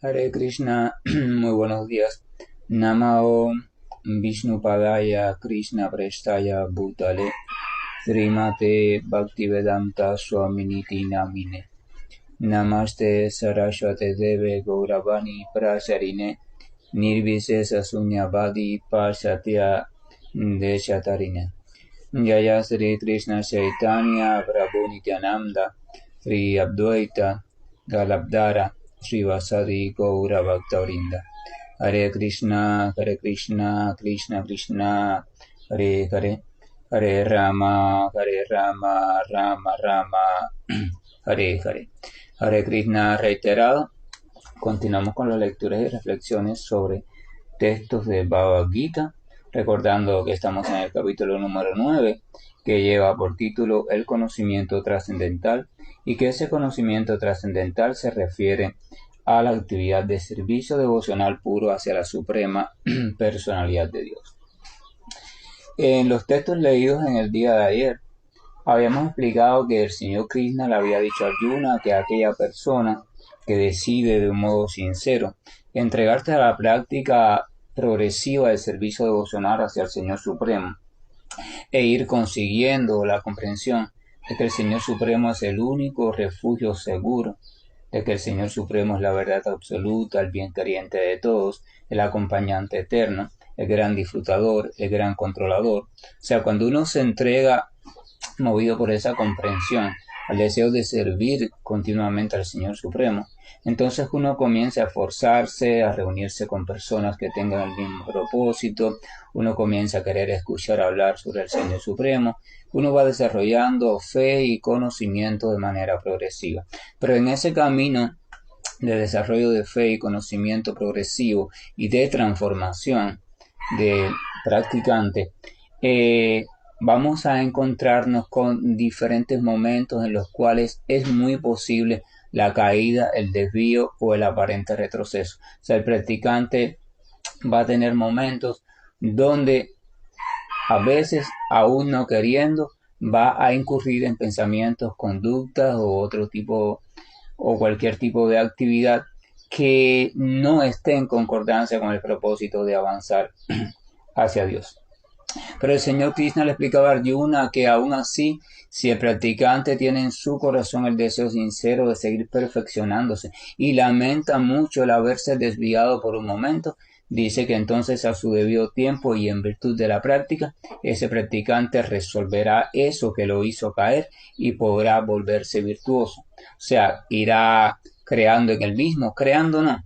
Hare Krishna, muy buenos días. Namao Vishnupadaya Krishna Prestaya Bhutale Srimate Bhaktivedanta Swaminiti Namine Namaste Saraswate Deve Gauravani Pracharine Nirvisesa Sunyavadi Pasatya Deshatarine Jaya Sri Krishna Chaitanya Prabhu Nityananda Sri Advaita Galabdara Srivasadi Gaura Bhaktavrinda Hare Krishna, Krishna Krishna, Hare Hare, Hare Rama, Rama Rama, Hare Hare. Hare Krishna reiterado. Continuamos con las lecturas y reflexiones sobre textos de Bhagavad Gita, recordando que estamos en el capítulo número 9, que lleva por título El conocimiento trascendental, y que ese conocimiento trascendental se refiere a la actividad de servicio devocional puro hacia la suprema personalidad de Dios. En los textos leídos en el día de ayer, habíamos explicado que el Señor Krishna le había dicho a Arjuna que aquella persona que decide de un modo sincero entregarse a la práctica progresiva del servicio devocional hacia el Señor Supremo e ir consiguiendo la comprensión de que el Señor Supremo es el único refugio seguro, de que el Señor Supremo es la verdad absoluta, el bien queriente de todos, el acompañante eterno, el gran disfrutador, el gran controlador. O sea, cuando uno se entrega movido por esa comprensión, al deseo de servir continuamente al Señor Supremo, entonces uno comienza a esforzarse, a reunirse con personas que tengan el mismo propósito, uno comienza a querer escuchar hablar sobre el Señor Supremo, uno va desarrollando fe y conocimiento de manera progresiva. Pero en ese camino de desarrollo de fe y conocimiento progresivo y de transformación de practicante, vamos a encontrarnos con diferentes momentos en los cuales es muy posible la caída, el desvío o el aparente retroceso. O sea, el practicante va a tener momentos donde a veces, aún no queriendo, va a incurrir en pensamientos, conductas o otro tipo o cualquier tipo de actividad que no esté en concordancia con el propósito de avanzar hacia Dios. Pero el Señor Krishna le explicaba a Arjuna que aún así, si el practicante tiene en su corazón el deseo sincero de seguir perfeccionándose y lamenta mucho el haberse desviado por un momento, dice que entonces a su debido tiempo y en virtud de la práctica, ese practicante resolverá eso que lo hizo caer y podrá volverse virtuoso. O sea, irá creando en el mismo, creando no,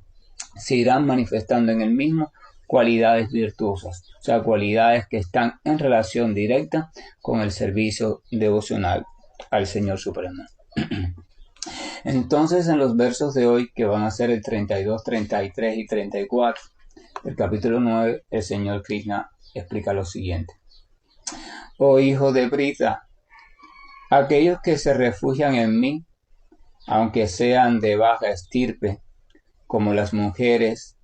se irán manifestando en el mismo cualidades virtuosas, o sea, cualidades que están en relación directa con el servicio devocional al Señor Supremo. Entonces, en los versos de hoy, que van a ser el 32, 33 y 34, del capítulo 9, el Señor Krishna explica lo siguiente. Oh hijo de Prita, aquellos que se refugian en mí, aunque sean de baja estirpe, como las mujeres,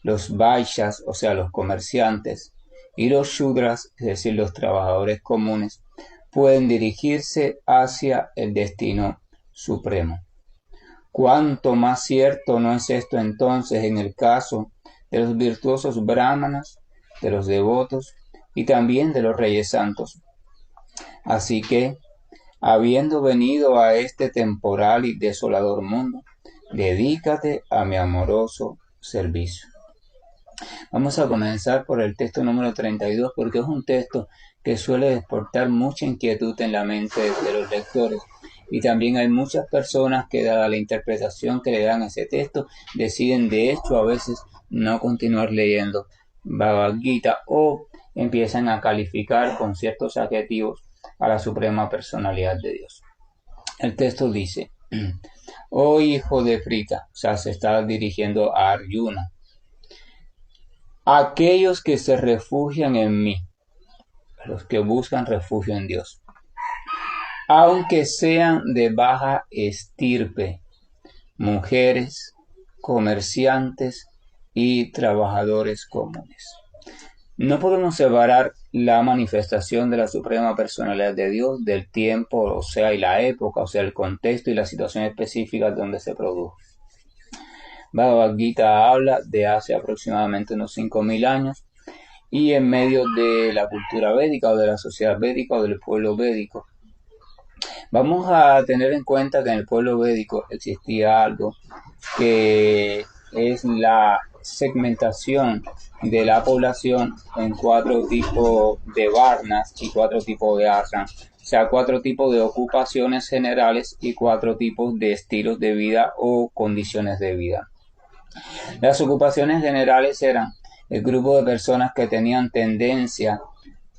los vaishyas, o sea, los comerciantes, y los shudras, es decir, los trabajadores comunes, pueden dirigirse hacia el destino supremo. ¿Cuánto más cierto no es esto entonces en el caso de los virtuosos brahmanas, de los devotos y también de los reyes santos? Así que, habiendo venido a este temporal y desolador mundo, dedícate a mi amoroso servicio. Vamos a comenzar por el texto número 32 porque es un texto que suele despertar mucha inquietud en la mente de los lectores. Y también hay muchas personas que, dada la interpretación que le dan a ese texto, deciden de hecho a veces no continuar leyendo Bhagavad Gita o empiezan a calificar con ciertos adjetivos a la suprema personalidad de Dios. El texto dice, oh hijo de Prita, o sea, se está dirigiendo a Arjuna, aquellos que se refugian en mí, los que buscan refugio en Dios, aunque sean de baja estirpe, mujeres, comerciantes y trabajadores comunes. No podemos separar la manifestación de la suprema personalidad de Dios del tiempo, o sea, y la época, o sea, el contexto y la situación específica donde se produjo. Bhagavad Gita habla de hace aproximadamente unos 5.000 años y en medio de la cultura védica o de la sociedad védica o del pueblo védico. Vamos a tener en cuenta que en el pueblo védico existía algo que es la segmentación de la población en 4 tipos de varnas y 4 tipos de ashrams. O sea, 4 tipos de ocupaciones generales y 4 tipos de estilos de vida o condiciones de vida. Las ocupaciones generales eran el grupo de personas que tenían tendencia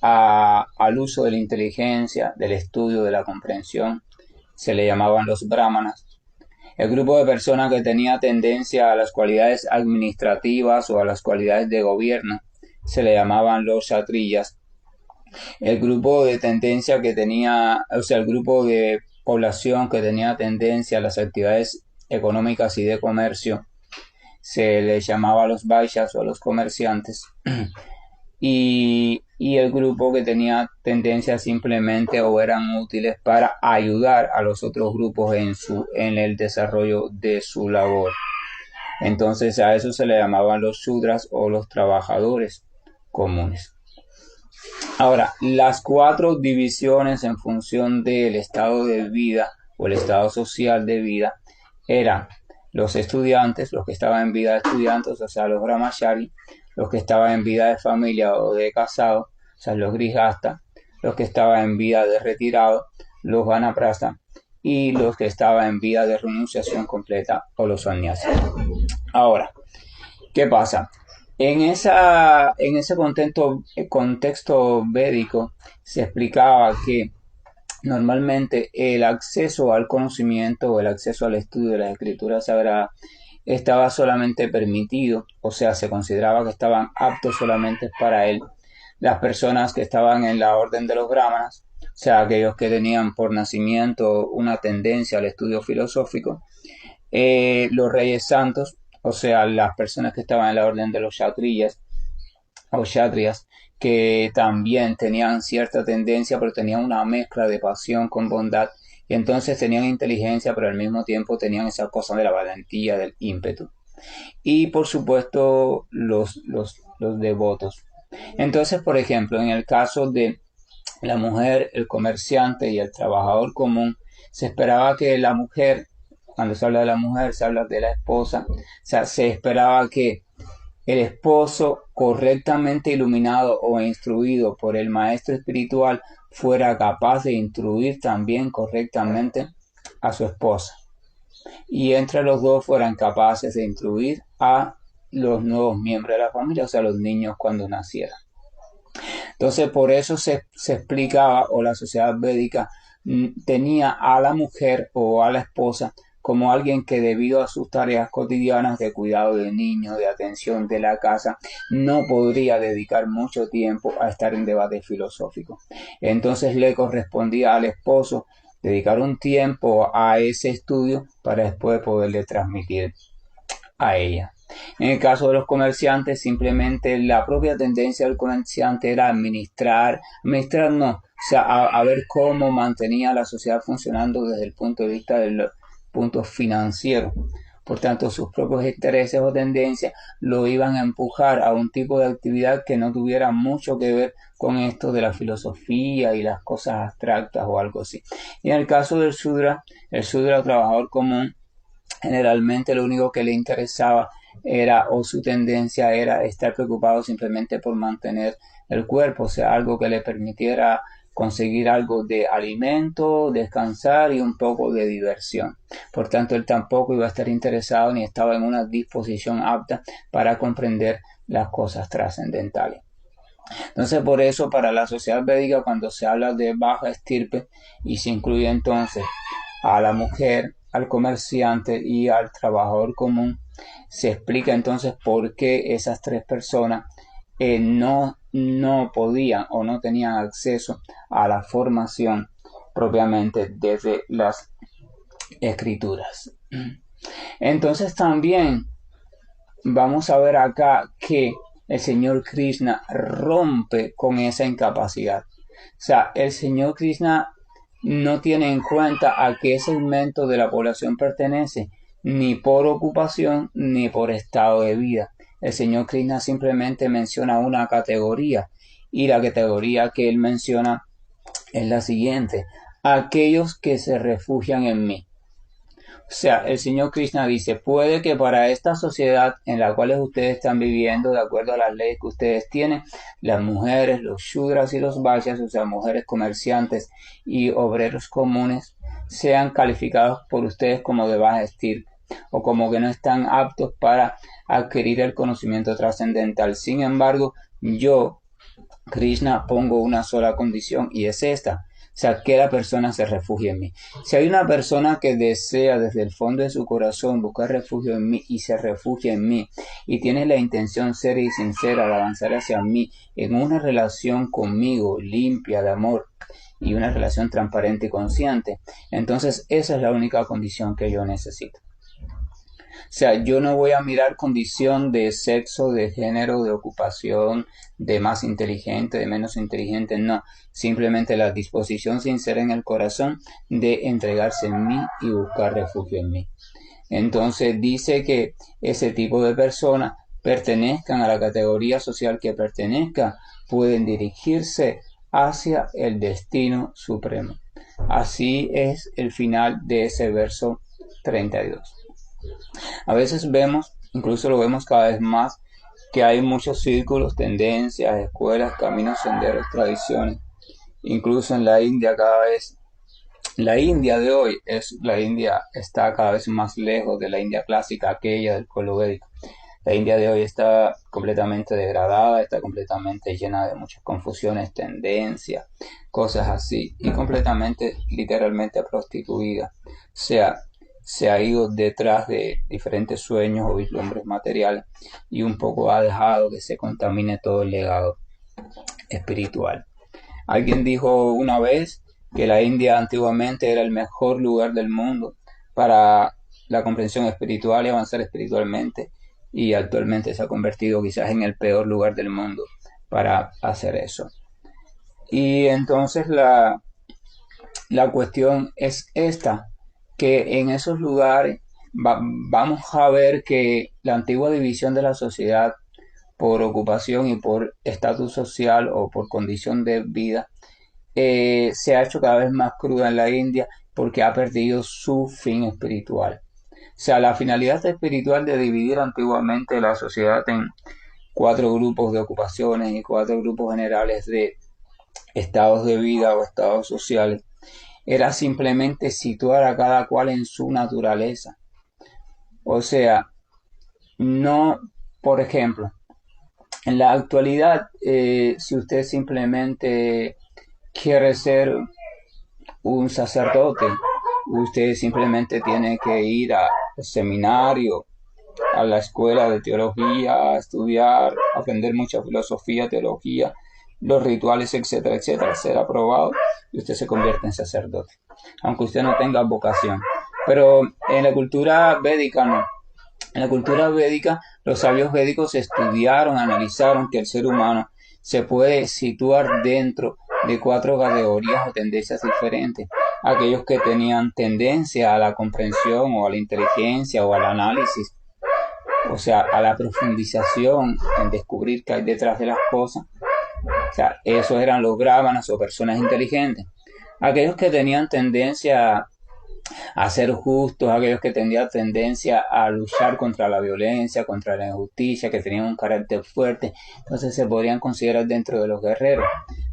al uso de la inteligencia, del estudio, de la comprensión. Se le llamaban los brahmanas. El grupo de personas que tenía tendencia a las cualidades administrativas o a las cualidades de gobierno se le llamaban los kshatriyas. El grupo de tendencia que tenía, o sea, el grupo de población que tenía tendencia a las actividades económicas y de comercio se les llamaba los vaishyas o los comerciantes. Y el grupo que tenía tendencia simplemente o eran útiles para ayudar a los otros grupos en el desarrollo de su labor. Entonces a eso se le llamaban los shudras o los trabajadores comunes. Ahora, las 4 divisiones en función del estado de vida o el estado social de vida eran los estudiantes, los que estaban en vida de estudiantes, o sea, los brahmachari, los que estaban en vida de familia o de casado, o sea, los grihasta, los que estaban en vida de retirado, los vanaprastha, y los que estaban en vida de renunciación completa o los sannyasis. Ahora, ¿qué pasa? En ese contexto védico se explicaba que normalmente el acceso al conocimiento o el acceso al estudio de las escrituras sagradas estaba solamente permitido, o sea, se consideraba que estaban aptos solamente para él las personas que estaban en la orden de los brahmanas, o sea, aquellos que tenían por nacimiento una tendencia al estudio filosófico, los reyes santos, o sea, las personas que estaban en la orden de los kshatriyas o kshatriyas, que también tenían cierta tendencia, pero tenían una mezcla de pasión con bondad, y entonces tenían inteligencia, pero al mismo tiempo tenían esa cosa de la valentía, del ímpetu. Y por supuesto, los devotos. Entonces, por ejemplo, en el caso de la mujer, el comerciante y el trabajador común, se esperaba que la mujer, cuando se habla de la mujer, se habla de la esposa, o sea, se esperaba que el esposo, correctamente iluminado o instruido por el maestro espiritual, fuera capaz de instruir también correctamente a su esposa. Y entre los dos fueran capaces de instruir a los nuevos miembros de la familia, o sea, los niños cuando nacieran. Entonces, por eso se explicaba, o la sociedad védica tenía a la mujer o a la esposa como alguien que debido a sus tareas cotidianas de cuidado de niños, de atención de la casa, no podría dedicar mucho tiempo a estar en debate filosófico. Entonces le correspondía al esposo dedicar un tiempo a ese estudio para después poderle transmitir a ella. En el caso de los comerciantes, simplemente la propia tendencia del comerciante era administrar no, o sea, a ver cómo mantenía la sociedad funcionando desde el punto de vista del punto financiero. Por tanto, sus propios intereses o tendencias lo iban a empujar a un tipo de actividad que no tuviera mucho que ver con esto de la filosofía y las cosas abstractas o algo así. Y en el caso del Shudra, el Shudra, trabajador común, generalmente lo único que le interesaba era, o su tendencia era estar preocupado simplemente por mantener el cuerpo, o sea, algo que le permitiera conseguir algo de alimento, descansar y un poco de diversión. Por tanto, él tampoco iba a estar interesado ni estaba en una disposición apta para comprender las cosas trascendentales. Entonces, por eso, para la sociedad védica, cuando se habla de baja estirpe y se incluye entonces a la mujer, al comerciante y al trabajador común, se explica entonces por qué esas 3 personas no podían o no tenían acceso a la formación propiamente desde las escrituras. Entonces también vamos a ver acá que el Señor Krishna rompe con esa incapacidad. O sea, el Señor Krishna no tiene en cuenta a qué segmento de la población pertenece, ni por ocupación, ni por estado de vida. El señor Krishna simplemente menciona una categoría, y la categoría que él menciona es la siguiente: aquellos que se refugian en mí. O sea, el señor Krishna dice, puede que para esta sociedad en la cual ustedes están viviendo, de acuerdo a las leyes que ustedes tienen, las mujeres, los shudras y los vaishyas, o sea, mujeres comerciantes y obreros comunes, sean calificados por ustedes como de baja estirpe o como que no están aptos para adquirir el conocimiento trascendental. Sin embargo, yo, Krishna, pongo una sola condición, y es esta: o sea, que la persona se refugie en mí. Si hay una persona que desea desde el fondo de su corazón buscar refugio en mí y se refugia en mí y tiene la intención seria y sincera de avanzar hacia mí en una relación conmigo limpia de amor y una relación transparente y consciente, entonces esa es la única condición que yo necesito. O sea, yo no voy a mirar condición de sexo, de género, de ocupación, de más inteligente, de menos inteligente, no. Simplemente la disposición sincera en el corazón de entregarse en mí y buscar refugio en mí. Entonces dice que ese tipo de personas, pertenezcan a la categoría social que pertenezca, pueden dirigirse hacia el destino supremo. Así es el final de ese verso 32. A veces vemos, incluso lo vemos cada vez más, que hay muchos círculos, tendencias, escuelas, caminos, senderos, tradiciones. Incluso en la India cada vez, la India de hoy la India está cada vez más lejos de la India clásica, aquella del pueblo védico. La India de hoy está completamente degradada, está completamente llena de muchas confusiones, tendencias, cosas así, y completamente, literalmente prostituida. O sea, se ha ido detrás de diferentes sueños o vislumbres materiales y un poco ha dejado que se contamine todo el legado espiritual. Alguien dijo una vez que la India antiguamente era el mejor lugar del mundo para la comprensión espiritual y avanzar espiritualmente, y actualmente se ha convertido quizás en el peor lugar del mundo para hacer eso. Y entonces la cuestión es esta, que en esos lugares vamos a ver que la antigua división de la sociedad por ocupación y por estatus social o por condición de vida se ha hecho cada vez más cruda en la India porque ha perdido su fin espiritual. O sea, la finalidad espiritual de dividir antiguamente la sociedad en 4 grupos de ocupaciones y 4 grupos generales de estados de vida o estados sociales era simplemente situar a cada cual en su naturaleza. O sea, no, por ejemplo, en la actualidad, si usted simplemente quiere ser un sacerdote, usted simplemente tiene que ir al seminario, a la escuela de teología, a estudiar, aprender mucha filosofía, teología, los rituales, etcétera, etcétera, ser aprobado y usted se convierte en sacerdote, aunque usted no tenga vocación. Pero en la cultura védica no. En la cultura védica, los sabios védicos estudiaron, analizaron que el ser humano se puede situar dentro de 4 categorías o tendencias diferentes. Aquellos que tenían tendencia a la comprensión o a la inteligencia o al análisis, o sea, a la profundización en descubrir qué hay detrás de las cosas. O sea, esos eran los brahmanas o personas inteligentes. Aquellos que tenían tendencia a ser justos, aquellos que tenían tendencia a luchar contra la violencia, contra la injusticia, que tenían un carácter fuerte, entonces se podrían considerar dentro de los guerreros.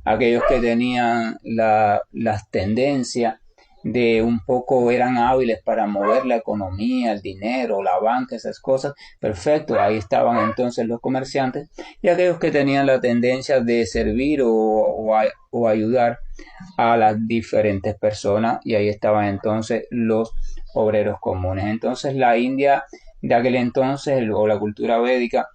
Aquellos que tenían las tendencias de un poco, eran hábiles para mover la economía, el dinero, la banca, esas cosas, perfecto, ahí estaban entonces los comerciantes. Y aquellos que tenían la tendencia de servir o ayudar a las diferentes personas, y ahí estaban entonces los obreros comunes. Entonces la India de aquel entonces, o la cultura védica,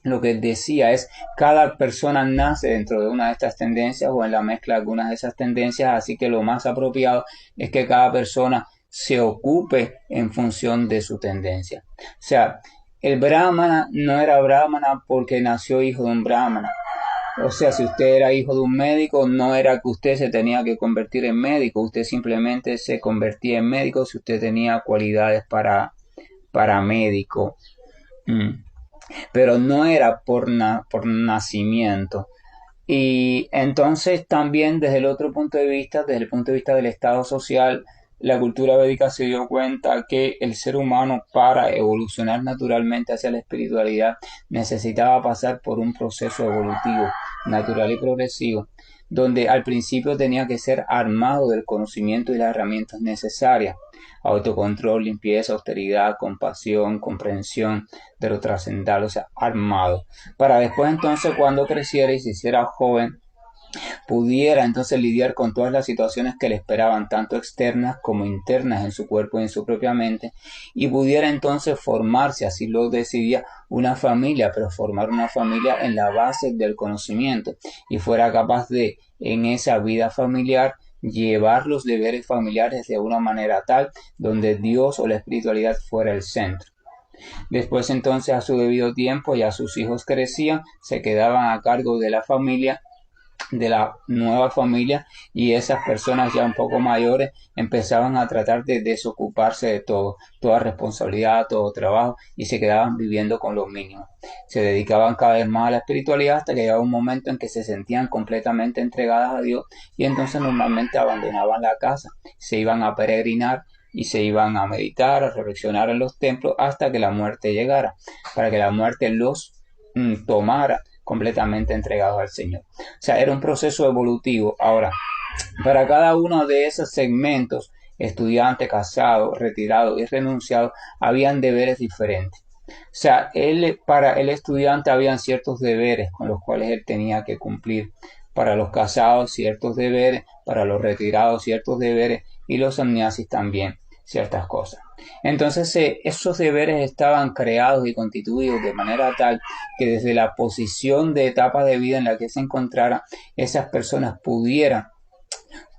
lo que decía es: cada persona nace dentro de una de estas tendencias o en la mezcla de algunas de esas tendencias, así que lo más apropiado es que cada persona se ocupe en función de su tendencia. O sea, el brahmana no era brahmana porque nació hijo de un brahmana. O sea, si usted era hijo de un médico, no era que usted se tenía que convertir en médico, usted simplemente se convertía en médico si usted tenía cualidades para paramédico, mm, pero no era por nacimiento. Y entonces también desde el otro punto de vista, desde el punto de vista del estado social, la cultura védica se dio cuenta que el ser humano para evolucionar naturalmente hacia la espiritualidad necesitaba pasar por un proceso evolutivo, natural y progresivo, donde al principio tenía que ser armado del conocimiento y las herramientas necesarias: autocontrol, limpieza, austeridad, compasión, comprensión de lo trascendental, o sea, armado, para después entonces cuando creciera y se hiciera joven, pudiera entonces lidiar con todas las situaciones que le esperaban, tanto externas como internas en su cuerpo y en su propia mente, y pudiera entonces formarse, así lo decidía, una familia, pero formar una familia en la base del conocimiento, y fuera capaz de, en esa vida familiar, llevar los deberes familiares de una manera tal donde Dios o la espiritualidad fuera el centro. Después entonces, a su debido tiempo, ya sus hijos crecían, se quedaban a cargo de la familia, de la nueva familia, y esas personas ya un poco mayores empezaban a tratar de desocuparse de todo, toda responsabilidad, todo trabajo, y se quedaban viviendo con lo mínimo. Se dedicaban cada vez más a la espiritualidad hasta que llegaba un momento en que se sentían completamente entregadas a Dios, y entonces normalmente abandonaban la casa, se iban a peregrinar y se iban a meditar, a reflexionar en los templos hasta que la muerte llegara, para que la muerte los tomara completamente entregados al Señor. O sea, era un proceso evolutivo. Ahora, para cada uno de esos segmentos, estudiante, casado, retirado y renunciado, habían deberes diferentes. O sea, para el estudiante habían ciertos deberes con los cuales él tenía que cumplir. Para los casados, ciertos deberes. Para los retirados, ciertos deberes. Y los sannyasis también, ciertas cosas. Entonces, esos deberes estaban creados y constituidos de manera tal que desde la posición de etapa de vida en la que se encontraran, esas personas pudieran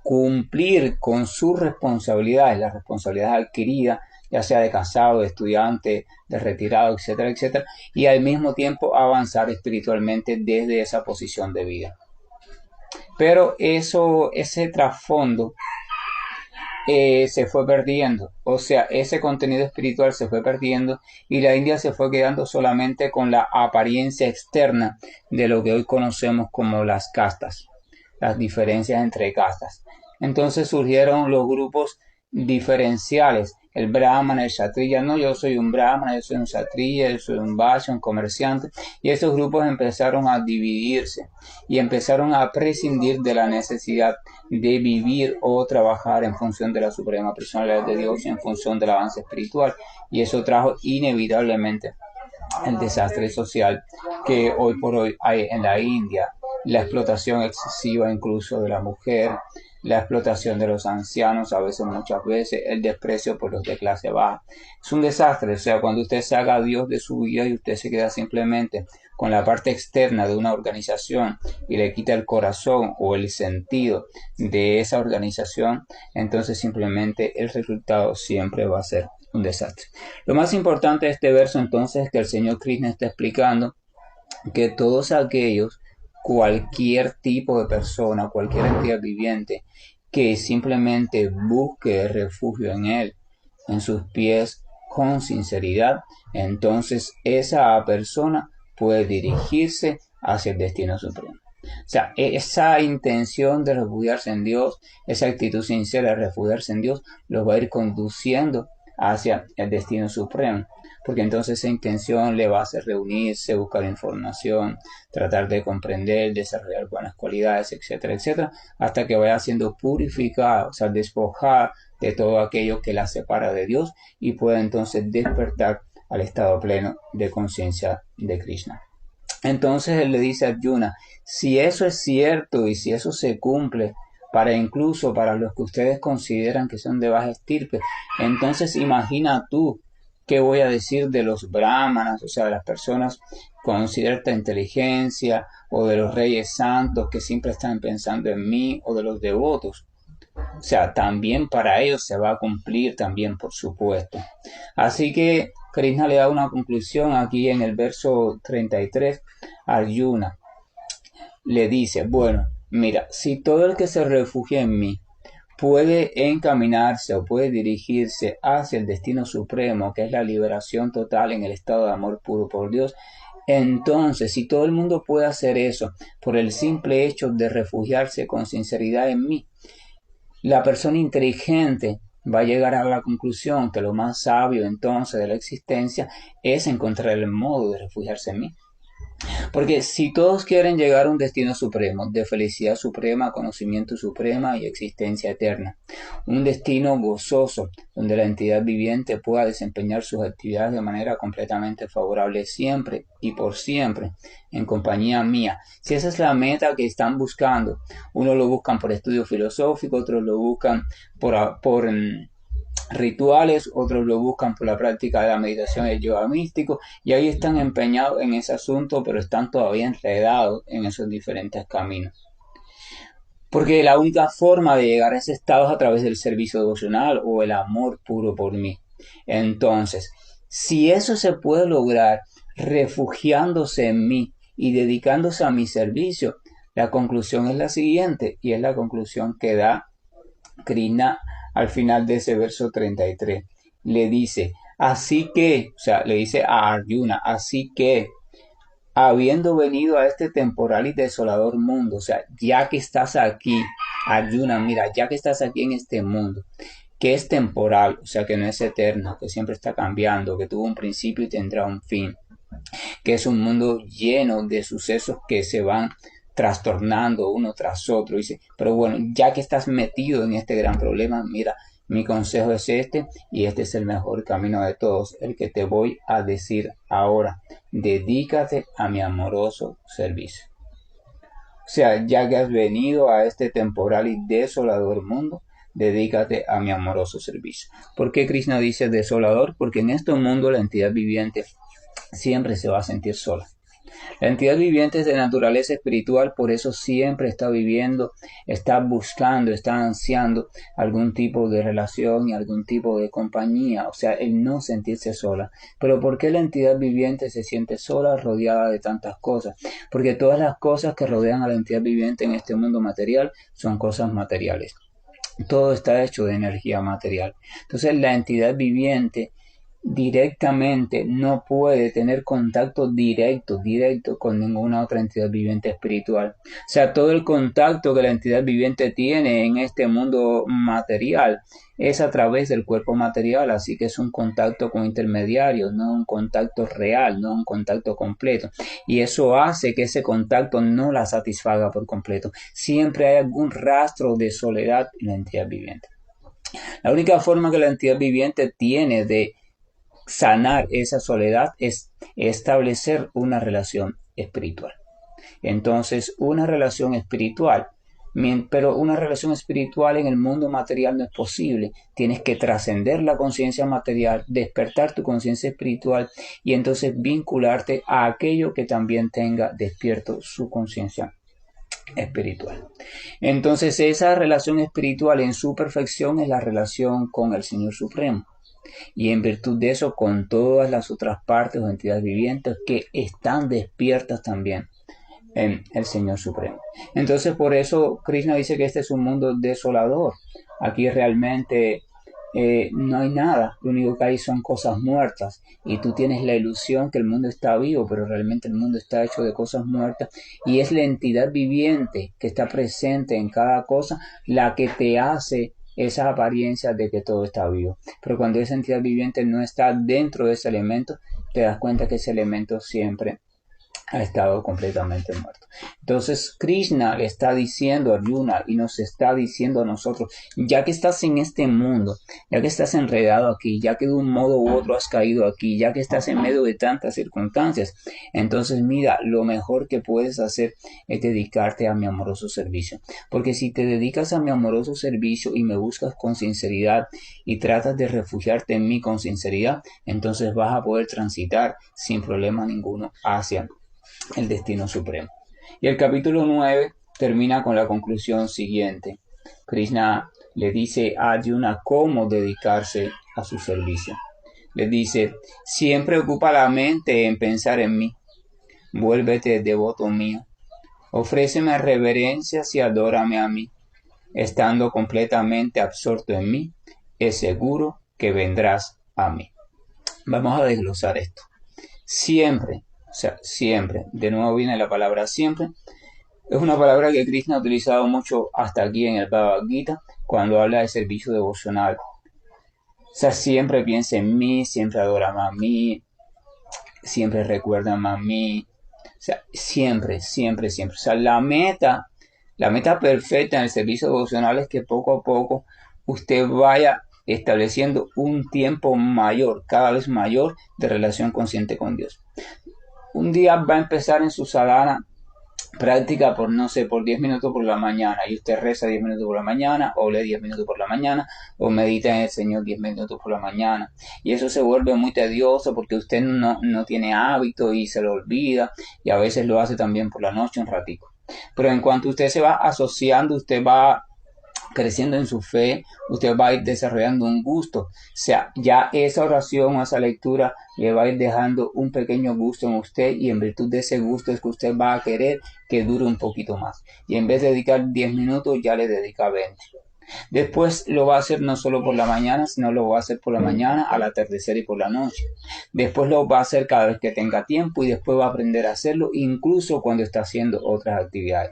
cumplir con sus responsabilidades, las responsabilidades adquiridas, ya sea de casado, de estudiante, de retirado, etcétera, etcétera, y al mismo tiempo avanzar espiritualmente desde esa posición de vida. Pero ese trasfondo se fue perdiendo, o sea, ese contenido espiritual se fue perdiendo, y la India se fue quedando solamente con la apariencia externa de lo que hoy conocemos como las castas, las diferencias entre castas. Entonces surgieron los grupos diferenciales: el brahmana, el kshatriya. No, yo soy un brahmana, yo soy un kshatriya, yo soy un vaishya, un comerciante. Y esos grupos empezaron a dividirse y empezaron a prescindir de la necesidad de vivir o trabajar en función de la suprema personalidad de Dios y en función del avance espiritual. Y eso trajo inevitablemente el desastre social que hoy por hoy hay en la India, la explotación excesiva incluso de la mujer, la explotación de los ancianos, a veces, muchas veces, el desprecio por los de clase baja. Es un desastre. O sea, cuando usted saca a Dios de su vida y usted se queda simplemente con la parte externa de una organización y le quita el corazón o el sentido de esa organización, entonces simplemente el resultado siempre va a ser un desastre. Lo más importante de este verso entonces es que el Señor Krishna está explicando que todos aquellos, cualquier tipo de persona, cualquier entidad viviente que simplemente busque refugio en Él, en sus pies, con sinceridad, entonces esa persona puede dirigirse hacia el destino supremo. O sea, esa intención de refugiarse en Dios, esa actitud sincera de refugiarse en Dios, los va a ir conduciendo hacia el destino supremo, porque entonces esa intención le va a hacer reunirse, buscar información, tratar de comprender, desarrollar buenas cualidades, etcétera, etcétera, hasta que vaya siendo purificada, o sea, despojar de todo aquello que la separa de Dios, y pueda entonces despertar al estado pleno de conciencia de Krishna. Entonces él le dice a Arjuna: si eso es cierto y si eso se cumple incluso para los que ustedes consideran que son de baja estirpe, entonces imagina tú qué voy a decir de los brahmanas, o sea, de las personas con cierta inteligencia, o de los reyes santos que siempre están pensando en mí, o de los devotos. O sea, también para ellos se va a cumplir también, por supuesto. Así que Krishna le da una conclusión aquí en el verso 33 a Arjuna. Le dice: bueno, mira, si todo el que se refugia en mí puede encaminarse o puede dirigirse hacia el destino supremo, que es la liberación total en el estado de amor puro por Dios, entonces, si todo el mundo puede hacer eso por el simple hecho de refugiarse con sinceridad en mí, la persona inteligente va a llegar a la conclusión que lo más sabio entonces de la existencia es encontrar el modo de refugiarse en mí. Porque si todos quieren llegar a un destino supremo, de felicidad suprema, conocimiento suprema y existencia eterna, un destino gozoso, donde la entidad viviente pueda desempeñar sus actividades de manera completamente favorable siempre y por siempre, en compañía mía. Si esa es la meta que están buscando, unos lo buscan por estudio filosófico, otros lo buscan por rituales, otros lo buscan por la práctica de la meditación y el yoga místico, y ahí están empeñados en ese asunto, pero están todavía enredados en esos diferentes caminos. Porque la única forma de llegar a ese estado es a través del servicio devocional o el amor puro por mí. Entonces, si eso se puede lograr refugiándose en mí y dedicándose a mi servicio, la conclusión es la siguiente, y es la conclusión que da Krishna al final de ese verso 33. Le dice, así que, o sea, le dice a Arjuna, así que, habiendo venido a este temporal y desolador mundo, o sea, ya que estás aquí, Arjuna, mira, ya que estás aquí en este mundo, que es temporal, o sea, que no es eterno, que siempre está cambiando, que tuvo un principio y tendrá un fin, que es un mundo lleno de sucesos que se van trastornando uno tras otro. Dice, pero bueno, ya que estás metido en este gran problema, mira, mi consejo es este, y este es el mejor camino de todos, el que te voy a decir ahora. Dedícate a mi amoroso servicio. O sea, ya que has venido a este temporal y desolador mundo, dedícate a mi amoroso servicio. ¿Por qué Krishna dice desolador? Porque en este mundo la entidad viviente siempre se va a sentir sola. La entidad viviente es de naturaleza espiritual, por eso siempre está viviendo, está buscando, está ansiando algún tipo de relación y algún tipo de compañía, o sea, el no sentirse sola. Pero ¿por qué la entidad viviente se siente sola, rodeada de tantas cosas? Porque todas las cosas que rodean a la entidad viviente en este mundo material son cosas materiales. Todo está hecho de energía material. Entonces la entidad viviente directamente no puede tener contacto directo con ninguna otra entidad viviente espiritual. O sea, todo el contacto que la entidad viviente tiene en este mundo material es a través del cuerpo material, así que es un contacto con intermediarios, no un contacto real, no un contacto completo. Y eso hace que ese contacto no la satisfaga por completo. Siempre hay algún rastro de soledad en la entidad viviente. La única forma que la entidad viviente tiene de sanar esa soledad es establecer una relación espiritual. Entonces, una relación espiritual, pero una relación espiritual en el mundo material no es posible. Tienes que trascender la conciencia material, despertar tu conciencia espiritual y entonces vincularte a aquello que también tenga despierto su conciencia espiritual. Entonces, esa relación espiritual en su perfección es la relación con el Señor Supremo. Y en virtud de eso con todas las otras partes o entidades vivientes que están despiertas también en el Señor Supremo. Entonces por eso Krishna dice que este es un mundo desolador. Aquí realmente no hay nada, lo único que hay son cosas muertas y tú tienes la ilusión que el mundo está vivo, pero realmente el mundo está hecho de cosas muertas y es la entidad viviente que está presente en cada cosa la que te hace esa apariencia de que todo está vivo. Pero cuando esa entidad viviente no está dentro de ese elemento, te das cuenta que ese elemento siempre ha estado completamente muerto. Entonces Krishna le está diciendo a Arjuna y nos está diciendo a nosotros, ya que estás en este mundo, ya que estás enredado aquí, ya que de un modo u otro has caído aquí, ya que estás en medio de tantas circunstancias, entonces mira, lo mejor que puedes hacer es dedicarte a mi amoroso servicio. Porque si te dedicas a mi amoroso servicio y me buscas con sinceridad y tratas de refugiarte en mí con sinceridad, entonces vas a poder transitar sin problema ninguno hacia el destino supremo. Y el capítulo 9 termina con la conclusión siguiente. Krishna le dice a Arjuna cómo dedicarse a su servicio. Le dice, siempre ocupa la mente en pensar en mí. Vuélvete devoto mío. Ofréceme reverencias y adórame a mí. estando completamente absorto en mí, es seguro que vendrás a mí. Vamos a desglosar esto. Siempre, o sea, siempre, de nuevo viene la palabra siempre. Es una palabra que Krishna ha utilizado mucho hasta aquí en el Bhagavad Gita, cuando habla de servicio devocional. O sea, siempre piensa en mí, siempre adora a mí, siempre recuerda a mí. O sea, siempre, siempre, siempre. O sea, la meta perfecta en el servicio devocional es que poco a poco usted vaya estableciendo un tiempo mayor, cada vez mayor, de relación consciente con Dios. Un día va a empezar en su sadhana práctica por, no sé, por 10 minutos por la mañana, y usted reza 10 minutos por la mañana, o lee 10 minutos por la mañana, o medita en el Señor 10 minutos por la mañana, y eso se vuelve muy tedioso porque usted no tiene hábito y se lo olvida, y a veces lo hace también por la noche un ratico. Pero en cuanto usted se va asociando, usted va creciendo en su fe, usted va a ir desarrollando un gusto. O sea, ya esa oración o esa lectura le va a ir dejando un pequeño gusto en usted, y en virtud de ese gusto es que usted va a querer que dure un poquito más. Y en vez de dedicar 10 minutos, ya le dedica 20. Después lo va a hacer no solo por la mañana, sino lo va a hacer por la mañana, al atardecer y por la noche. Después lo va a hacer cada vez que tenga tiempo, y después va a aprender a hacerlo incluso cuando está haciendo otras actividades.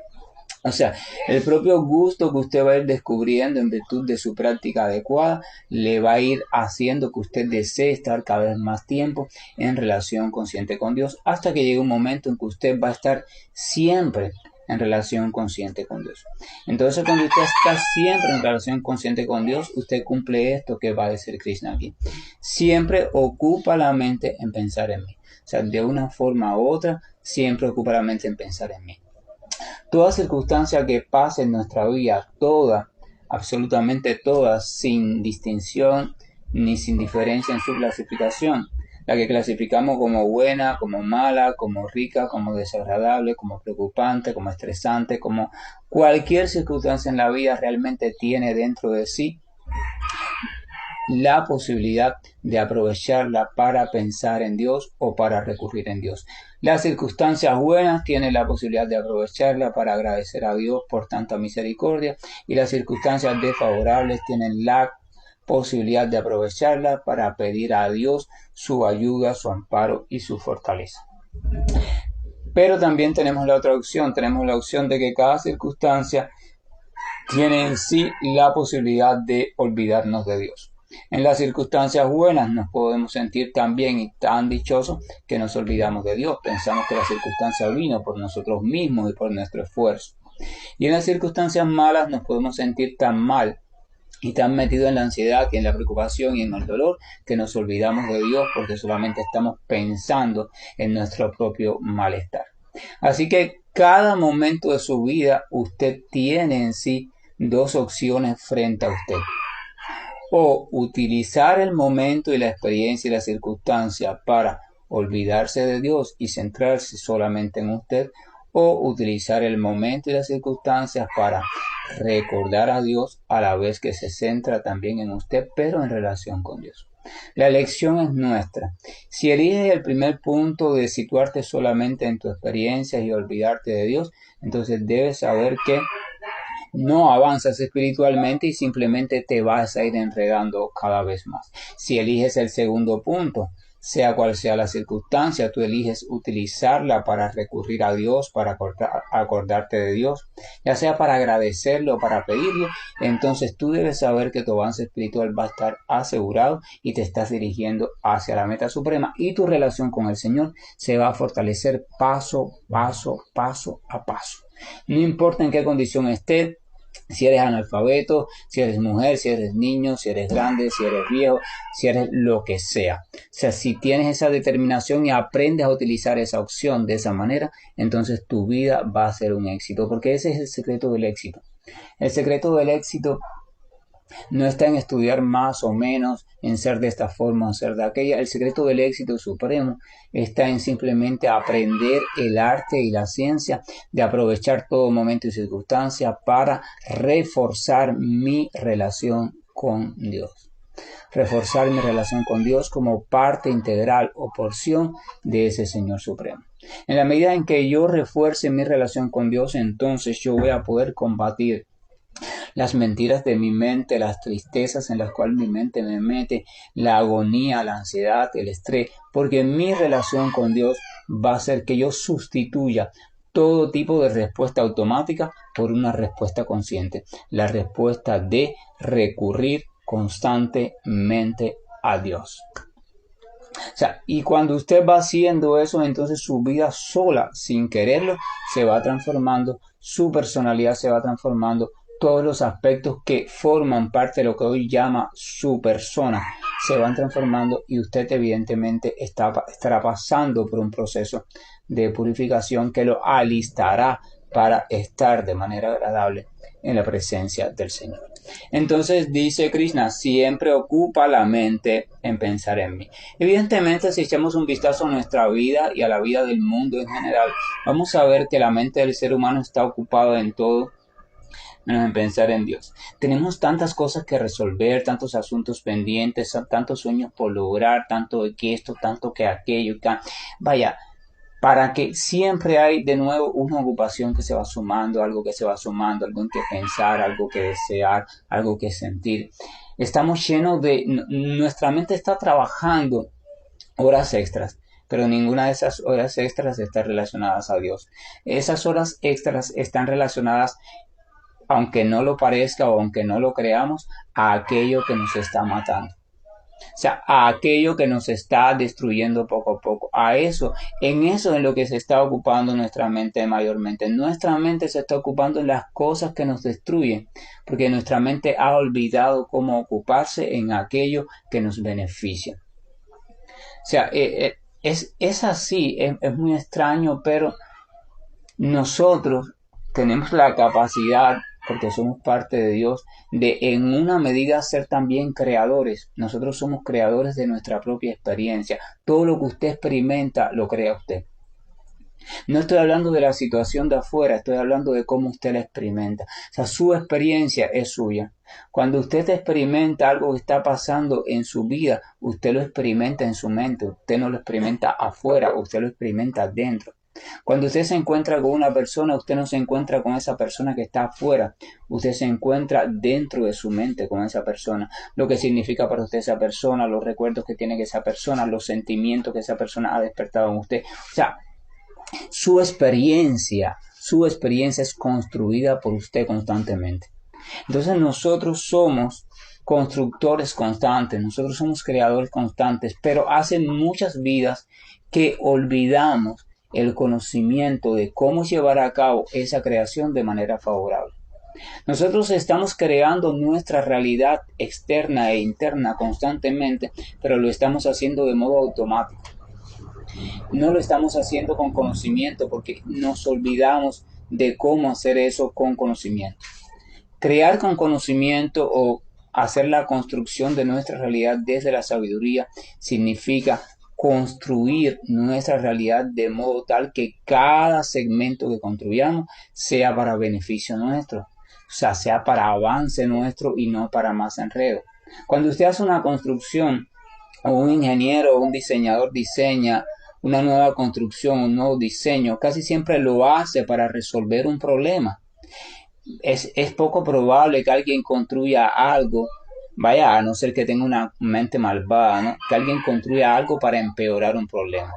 O sea, el propio gusto que usted va a ir descubriendo en virtud de su práctica adecuada le va a ir haciendo que usted desee estar cada vez más tiempo en relación consciente con Dios, hasta que llegue un momento en que usted va a estar siempre en relación consciente con Dios. Entonces, cuando usted está siempre en relación consciente con Dios, usted cumple esto que va a decir Krishna aquí. Siempre ocupa la mente en pensar en mí. O sea, de una forma u otra, siempre ocupa la mente en pensar en mí. Toda circunstancia que pase en nuestra vida, toda, absolutamente toda, sin distinción ni sin diferencia en su clasificación, la que clasificamos como buena, como mala, como rica, como desagradable, como preocupante, como estresante, como cualquier circunstancia en la vida, realmente tiene dentro de sí la posibilidad de aprovecharla para pensar en Dios o para recurrir en Dios. Las circunstancias buenas tienen la posibilidad de aprovecharla para agradecer a Dios por tanta misericordia, y las circunstancias desfavorables tienen la posibilidad de aprovecharla para pedir a Dios su ayuda, su amparo y su fortaleza. Pero también tenemos la otra opción, tenemos la opción de que cada circunstancia tiene en sí la posibilidad de olvidarnos de Dios. En las circunstancias buenas nos podemos sentir tan bien y tan dichosos que nos olvidamos de Dios. Pensamos que la circunstancia vino por nosotros mismos y por nuestro esfuerzo. Y en las circunstancias malas nos podemos sentir tan mal y tan metidos en la ansiedad y en la preocupación y en el dolor que nos olvidamos de Dios, porque solamente estamos pensando en nuestro propio malestar. Así que cada momento de su vida usted tiene en sí dos opciones frente a usted: o utilizar el momento y la experiencia y la circunstancia para olvidarse de Dios y centrarse solamente en usted, o utilizar el momento y las circunstancias para recordar a Dios a la vez que se centra también en usted, pero en relación con Dios. La elección es nuestra. Si eliges el primer punto de situarte solamente en tu experiencia y olvidarte de Dios, entonces debes saber que no avanzas espiritualmente y simplemente te vas a ir enredando cada vez más. Si eliges el segundo punto, sea cual sea la circunstancia, tú eliges utilizarla para recurrir a Dios, para acordarte de Dios, ya sea para agradecerlo o para pedirlo, entonces tú debes saber que tu avance espiritual va a estar asegurado y te estás dirigiendo hacia la meta suprema, y tu relación con el Señor se va a fortalecer paso a paso. No importa en qué condición estés, si eres analfabeto, si eres mujer, si eres niño, si eres grande, si eres viejo, si eres lo que sea. O sea, si tienes esa determinación y aprendes a utilizar esa opción de esa manera, entonces tu vida va a ser un éxito, porque ese es el secreto del éxito. El secreto del éxito no está en estudiar más o menos, en ser de esta forma o ser de aquella. El secreto del éxito supremo está en simplemente aprender el arte y la ciencia de aprovechar todo momento y circunstancia para reforzar mi relación con Dios. Reforzar mi relación con Dios como parte integral o porción de ese Señor Supremo. En la medida en que yo refuerce mi relación con Dios, entonces yo voy a poder combatir las mentiras de mi mente, las tristezas en las cuales mi mente me mete, la agonía, la ansiedad, el estrés, porque mi relación con Dios va a hacer que yo sustituya todo tipo de respuesta automática por una respuesta consciente, la respuesta de recurrir constantemente a Dios. O sea, y cuando usted va haciendo eso, entonces su vida sola, sin quererlo, se va transformando, su personalidad se va transformando, todos los aspectos que forman parte de lo que hoy llama su persona se van transformando y usted evidentemente estará pasando por un proceso de purificación que lo alistará para estar de manera agradable en la presencia del Señor. Entonces dice Krishna, siempre ocupa la mente en pensar en mí. Evidentemente, si echamos un vistazo a nuestra vida y a la vida del mundo en general, vamos a ver que la mente del ser humano está ocupada en todo menos en pensar en Dios. Tenemos tantas cosas que resolver, tantos asuntos pendientes, tantos sueños por lograr, tanto que esto, tanto que aquello. Vaya, para que siempre hay de nuevo una ocupación que se va sumando, algo que se va sumando, algo en que pensar, algo que desear, algo que sentir. Estamos llenos de... Nuestra mente está trabajando horas extras, pero ninguna de esas horas extras está relacionadas a Dios. Esas horas extras están relacionadas, aunque no lo parezca o aunque no lo creamos, a aquello que nos está matando. O sea, a aquello que nos está destruyendo poco a poco, a eso, en eso es lo que se está ocupando nuestra mente mayormente. Nuestra mente se está ocupando en las cosas que nos destruyen, porque nuestra mente ha olvidado cómo ocuparse en aquello que nos beneficia. O sea, es así, es muy extraño, pero nosotros tenemos la capacidad, porque somos parte de Dios, de en una medida ser también creadores. Nosotros somos creadores de nuestra propia experiencia. Todo lo que usted experimenta lo crea usted. No estoy hablando de la situación de afuera, estoy hablando de cómo usted la experimenta. O sea, su experiencia es suya. Cuando usted experimenta algo que está pasando en su vida, usted lo experimenta en su mente. Usted no lo experimenta afuera, usted lo experimenta dentro. Cuando usted se encuentra con una persona, usted no se encuentra con esa persona que está afuera, usted se encuentra dentro de su mente con esa persona, lo que significa para usted esa persona, los recuerdos que tiene esa persona, los sentimientos que esa persona ha despertado en usted. O sea, su experiencia es construida por usted constantemente. Entonces nosotros somos constructores constantes, nosotros somos creadores constantes, pero hace muchas vidas que olvidamos el conocimiento de cómo llevar a cabo esa creación de manera favorable. Nosotros estamos creando nuestra realidad externa e interna constantemente, pero lo estamos haciendo de modo automático. No lo estamos haciendo con conocimiento porque nos olvidamos de cómo hacer eso con conocimiento. Crear con conocimiento o hacer la construcción de nuestra realidad desde la sabiduría significa construir nuestra realidad de modo tal que cada segmento que construyamos sea para beneficio nuestro, o sea para avance nuestro y no para más enredo. Cuando usted hace una construcción, o un ingeniero o un diseñador diseña una nueva construcción, un nuevo diseño, casi siempre lo hace para resolver un problema. Es poco probable que alguien construya algo, vaya, a no ser que tenga una mente malvada, ¿no? Que alguien construya algo para empeorar un problema.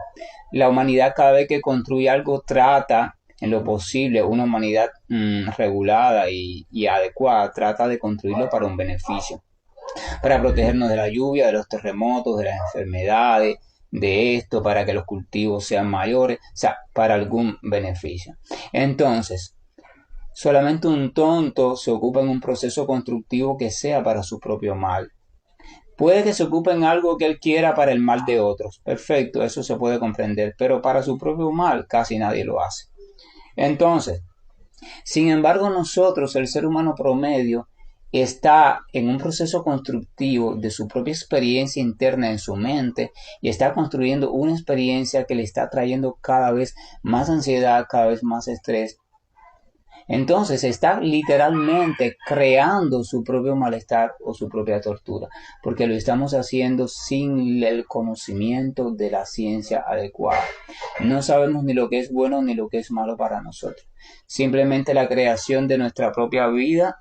La humanidad, cada vez que construye algo, trata en lo posible, una humanidad regulada y adecuada, trata de construirlo para un beneficio, para protegernos de la lluvia, de los terremotos, de las enfermedades, de esto, para que los cultivos sean mayores, o sea, para algún beneficio. Entonces, solamente un tonto se ocupa en un proceso constructivo que sea para su propio mal. Puede que se ocupe en algo que él quiera para el mal de otros. Perfecto, eso se puede comprender, pero para su propio mal casi nadie lo hace. Entonces, sin embargo, nosotros, el ser humano promedio, está en un proceso constructivo de su propia experiencia interna en su mente y está construyendo una experiencia que le está trayendo cada vez más ansiedad, cada vez más estrés. Entonces está literalmente creando su propio malestar o su propia tortura, porque lo estamos haciendo sin el conocimiento de la ciencia adecuada. No sabemos ni lo que es bueno ni lo que es malo para nosotros. Simplemente la creación de nuestra propia vida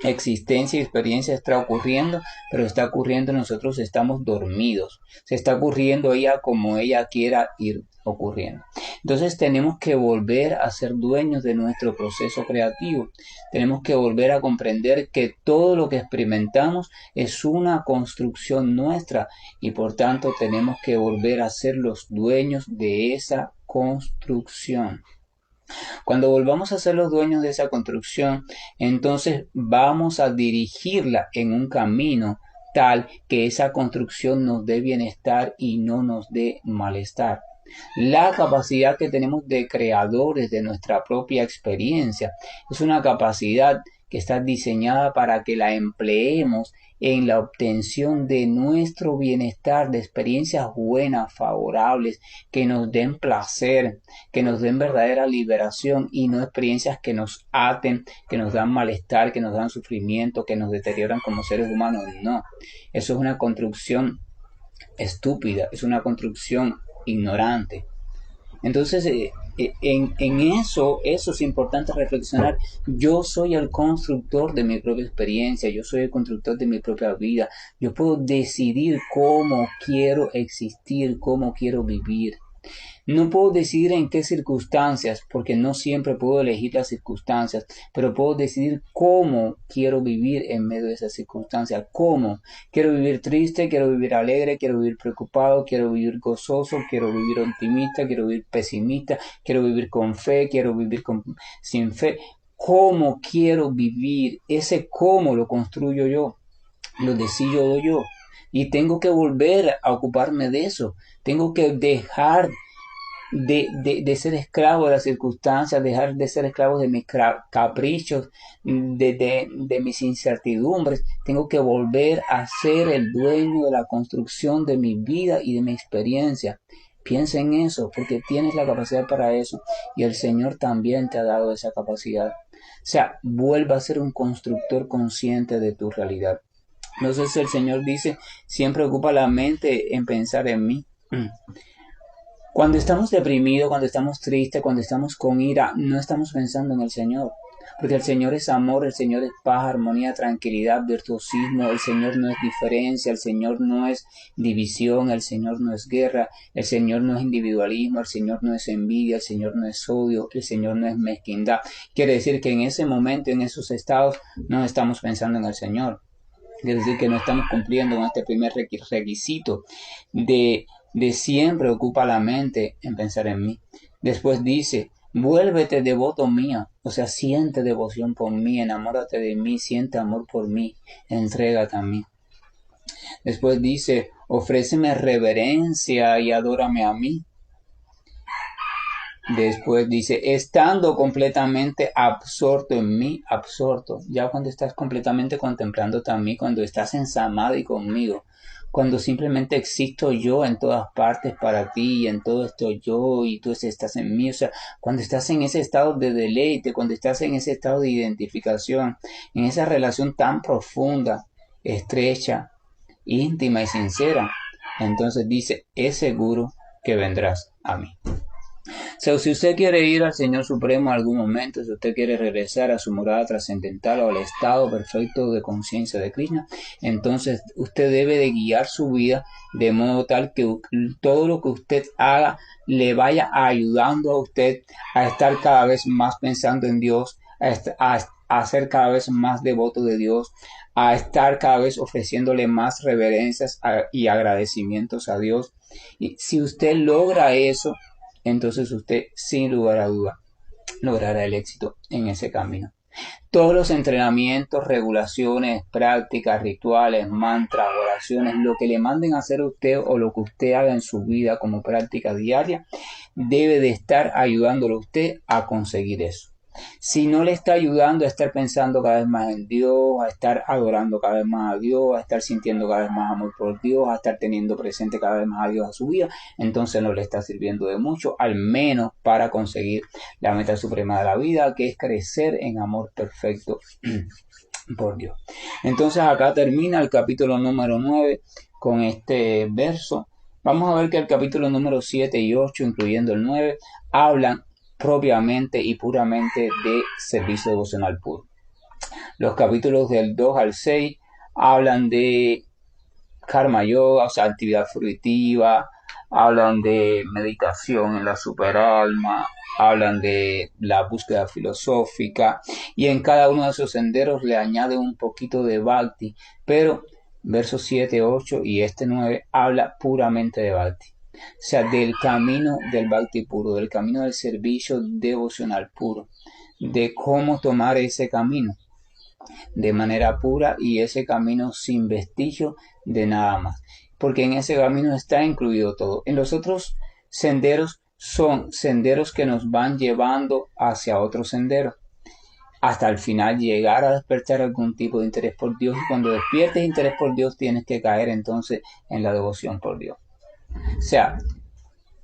existencia y experiencia está ocurriendo, pero está ocurriendo, nosotros estamos dormidos. Se está ocurriendo ella como ella quiera ir ocurriendo. Entonces tenemos que volver a ser dueños de nuestro proceso creativo. Tenemos que volver a comprender que todo lo que experimentamos es una construcción nuestra y por tanto tenemos que volver a ser los dueños de esa construcción. Cuando volvamos a ser los dueños de esa construcción, entonces vamos a dirigirla en un camino tal que esa construcción nos dé bienestar y no nos dé malestar. La capacidad que tenemos de creadores de nuestra propia experiencia es una capacidad que está diseñada para que la empleemos en la obtención de nuestro bienestar, de experiencias buenas, favorables, que nos den placer, que nos den verdadera liberación y no experiencias que nos aten, que nos dan malestar, que nos dan sufrimiento, que nos deterioran como seres humanos. No, eso es una construcción estúpida, es una construcción ignorante. Entonces, en eso es importante reflexionar. Yo soy el constructor de mi propia experiencia, yo soy el constructor de mi propia vida. Yo puedo decidir cómo quiero existir, cómo quiero vivir. No puedo decidir en qué circunstancias, porque no siempre puedo elegir las circunstancias, pero puedo decidir cómo quiero vivir en medio de esas circunstancias. ¿Cómo? Quiero vivir triste, quiero vivir alegre, quiero vivir preocupado, quiero vivir gozoso, quiero vivir optimista, quiero vivir pesimista, quiero vivir con fe, quiero vivir sin fe. ¿Cómo quiero vivir? Ese cómo lo construyo yo, lo decido yo. Y tengo que volver a ocuparme de eso. Tengo que dejar de ser esclavo de las circunstancias, dejar de ser esclavo de mis caprichos, de mis incertidumbres. Tengo que volver a ser el dueño de la construcción de mi vida y de mi experiencia. Piensa en eso, porque tienes la capacidad para eso y el Señor también te ha dado esa capacidad. O sea, vuelva a ser un constructor consciente de tu realidad. Entonces el Señor dice, siempre ocupa la mente en pensar en mí. Cuando estamos deprimidos, cuando estamos tristes, cuando estamos con ira, no estamos pensando en el Señor. Porque el Señor es amor, el Señor es paz, armonía, tranquilidad, virtuosismo. El Señor no es diferencia, el Señor no es división, el Señor no es guerra, el Señor no es individualismo, el Señor no es envidia, el Señor no es odio, el Señor no es mezquindad. Quiere decir que en ese momento, en esos estados, no estamos pensando en el Señor. Quiere decir que no estamos cumpliendo con este primer requisito de siempre ocupa la mente en pensar en mí. Después dice, vuélvete devoto mía, o sea, siente devoción por mí, enamórate de mí, siente amor por mí, entrégate a mí. Después dice, ofréceme reverencia y adórame a mí. Después dice, estando completamente absorto en mí, absorto. Ya cuando estás completamente contemplándote a mí, cuando estás en samadhi conmigo, cuando simplemente existo yo en todas partes para ti y en todo estoy yo y tú estás en mí, o sea, cuando estás en ese estado de deleite, cuando estás en ese estado de identificación, en esa relación tan profunda, estrecha, íntima y sincera, entonces dice, es seguro que vendrás a mí. O sea, si usted quiere ir al Señor Supremo en algún momento, si usted quiere regresar a su morada trascendental o al estado perfecto de conciencia de Krishna, entonces usted debe de guiar su vida de modo tal que todo lo que usted haga le vaya ayudando a usted a estar cada vez más pensando en Dios, a ser cada vez más devoto de Dios, a estar cada vez ofreciéndole más reverencias y agradecimientos a Dios. Y si usted logra eso, entonces usted sin lugar a duda logrará el éxito en ese camino. Todos los entrenamientos, regulaciones, prácticas, rituales, mantras, oraciones, lo que le manden a hacer a usted o lo que usted haga en su vida como práctica diaria, debe de estar ayudándolo a usted a conseguir eso. Si no le está ayudando a estar pensando cada vez más en Dios, a estar adorando cada vez más a Dios, a estar sintiendo cada vez más amor por Dios, a estar teniendo presente cada vez más a Dios a su vida, entonces no le está sirviendo de mucho, al menos para conseguir la meta suprema de la vida, que es crecer en amor perfecto por Dios. Entonces acá termina el capítulo número 9 con este verso. Vamos a ver que el capítulo número 7 y 8, incluyendo el 9, hablan propiamente y puramente de servicio devocional puro. Los capítulos del 2 al 6 hablan de karma yoga, o sea, actividad fruitiva, hablan de meditación en la superalma, hablan de la búsqueda filosófica y en cada uno de esos senderos le añade un poquito de bhakti, pero versos 7, 8 y este 9 habla puramente de bhakti. O sea, del camino del bhakti puro, del camino del servicio devocional puro, de cómo tomar ese camino de manera pura y ese camino sin vestigio de nada más. Porque en ese camino está incluido todo. En los otros senderos son senderos que nos van llevando hacia otro sendero. Hasta el final llegar a despertar algún tipo de interés por Dios. Y cuando despiertes interés por Dios tienes que caer entonces en la devoción por Dios. O sea,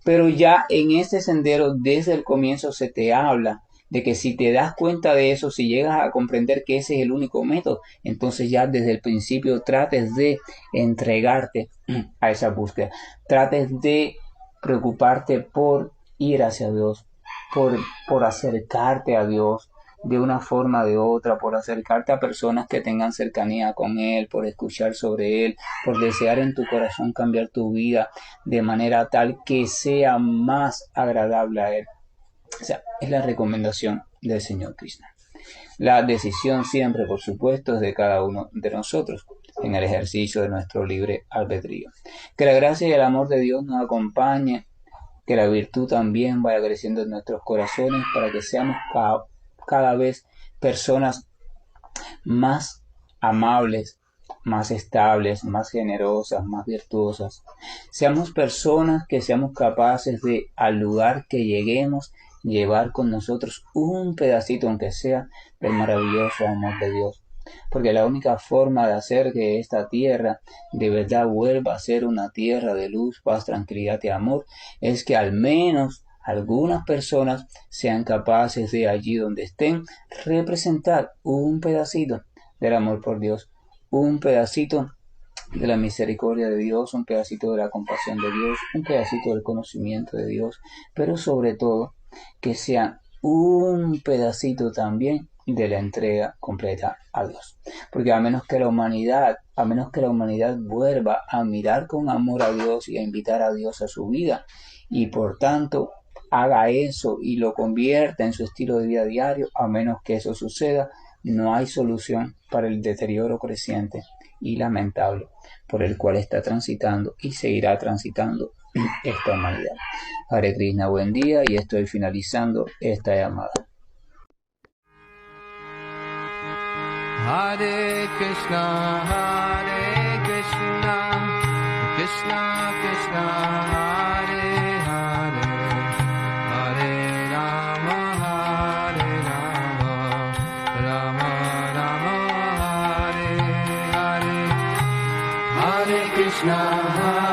pero ya en este sendero desde el comienzo se te habla de que si te das cuenta de eso, si llegas a comprender que ese es el único método, entonces ya desde el principio trates de entregarte a esa búsqueda, trates de preocuparte por ir hacia Dios, por acercarte a Dios de una forma o de otra, por acercarte a personas que tengan cercanía con Él, por escuchar sobre Él, por desear en tu corazón cambiar tu vida de manera tal que sea más agradable a Él. O sea, es la recomendación del Señor Krishna. La decisión siempre, por supuesto, es de cada uno de nosotros en el ejercicio de nuestro libre albedrío. Que la gracia y el amor de Dios nos acompañe, que la virtud también vaya creciendo en nuestros corazones para que seamos cada vez personas más amables, más estables, más generosas, más virtuosas. Seamos personas que seamos capaces de, al lugar que lleguemos, llevar con nosotros un pedacito, aunque sea, del maravilloso amor de Dios. Porque la única forma de hacer que esta tierra de verdad vuelva a ser una tierra de luz, paz, tranquilidad y amor es que al menos algunas personas sean capaces de allí donde estén representar un pedacito del amor por Dios, un pedacito de la misericordia de Dios, un pedacito de la compasión de Dios, un pedacito del conocimiento de Dios, pero sobre todo que sea un pedacito también de la entrega completa a Dios. Porque a menos que la humanidad vuelva a mirar con amor a Dios y a invitar a Dios a su vida y por tanto haga eso y lo convierta en su estilo de vida diario, a menos que eso suceda, no hay solución para el deterioro creciente y lamentable por el cual está transitando y seguirá transitando esta humanidad. Hare Krishna, buen día, y estoy finalizando esta llamada. Hare Krishna, Krishna Krishna, Hare Hare, Hare Rama, Rama Rama, Hare Hare, Hare Krishna.